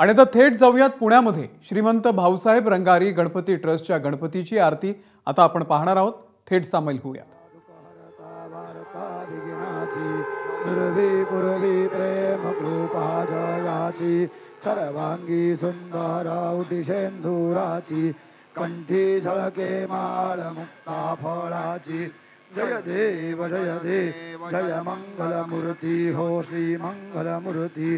आणि आता थेट जाऊयात पुण्यामध्ये श्रीमंत भाऊसाहेब रंगारी गणपती ट्रस्टच्या गणपतीची आरती आता आपण पाहणार आहोत। थेट सामील होऊयात। प्रेम कृपा जयाची सर्वांगी सुंदर उटिशेंदुराची कंठी झळके माळ मुक्ता फळाची जय देव जय मंगल मूर्ती हो श्री मंगल मूर्ती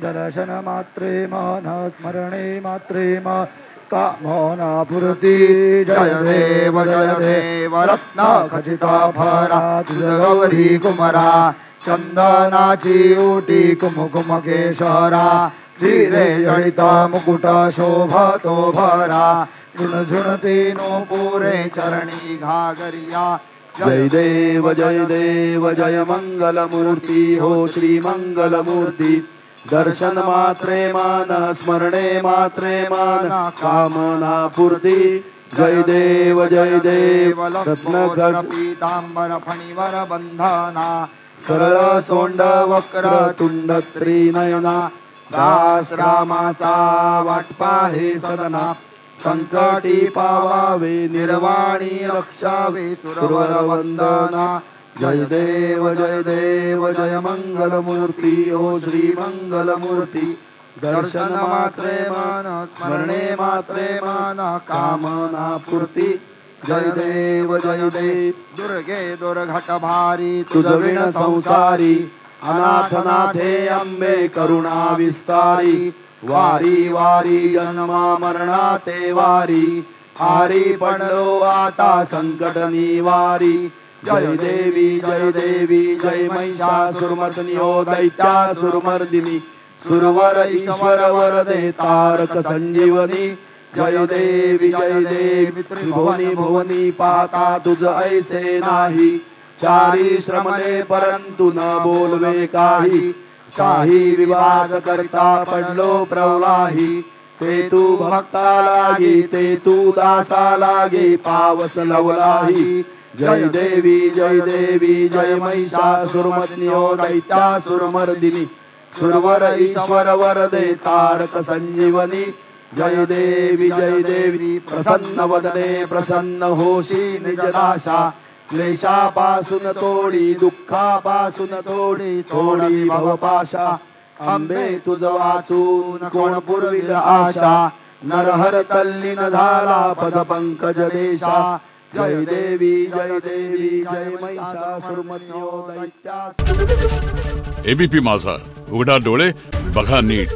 दर्शन मात्रे मन स्मरणे मात्रे मन कामना पूर्ती जय देव रत्ना खचिता फरा गौरी कुमरा चंदनाची ओटी कुमकुम केशरा धीरे जडिता मुकुट शोभतो भरा झुणझुणती नो पुरे चरणी घागरिया जय देव जय मंगल मूर्ती हो श्री मंगल मूर्ती दर्शन मात्रे मान स्मरणे मात्रे मान कामना पूर्ती जय देव रत्न पीतांबर फणीवर बंधना सरळ सोंड वक्र तुंड त्रिनयना दास रामाचा वाटपा हे सदना संकटी पावावे निर्वाणी रक्षावे सुरवर वंदना जय देव जय मंगल मूर्ती ओ श्री मंगल मूर्ती दर्शन मात्रे मान स्मरणे मात्रे मान कामना पूर्ती जय देव दुर्गे दुर्घट भारी तुझ विण संसारी अनाथनाथे अंबे करुणा विस्तारी वारी वारी जन्म मरणाते वारी आरी पडलो आता संकट निवारी जय देवी जय महिषासुरमर्दिनी ओ दैत्यासुरमर्दिनी सुरवर ईश्वर वरदे तारक संजीवनी जय देवी भुवनी भुवनी पाता तुझ ऐसे नाही चारी श्रमले परंतु न बोलवे काही साही विवाद करता पडलो प्रवलाही ते तू भक्ता लागी ते तू दासा लागी पावस लवलाही जय देवी जय महिषासुरमर्दिनी ओ दैत्यासुरमर्दिनी सुरवर ईश्वर वरदे तारक संजीवनी जय देवी प्रसन्न वदने प्रसन्न होशी निजदाशा क्लेशापासून तोडी दुःखापासून तोडी भवपाशा अंबे तुझ वाचून कोण पुरविल आशा नरहर तल्लीन झाला पद पंकज देशा जय देवी जय महिषासुरमर्दिनी ओ दैत्यासुरमर्दिनी। एबीपी माझा, उघडा डोळे बघा नीट।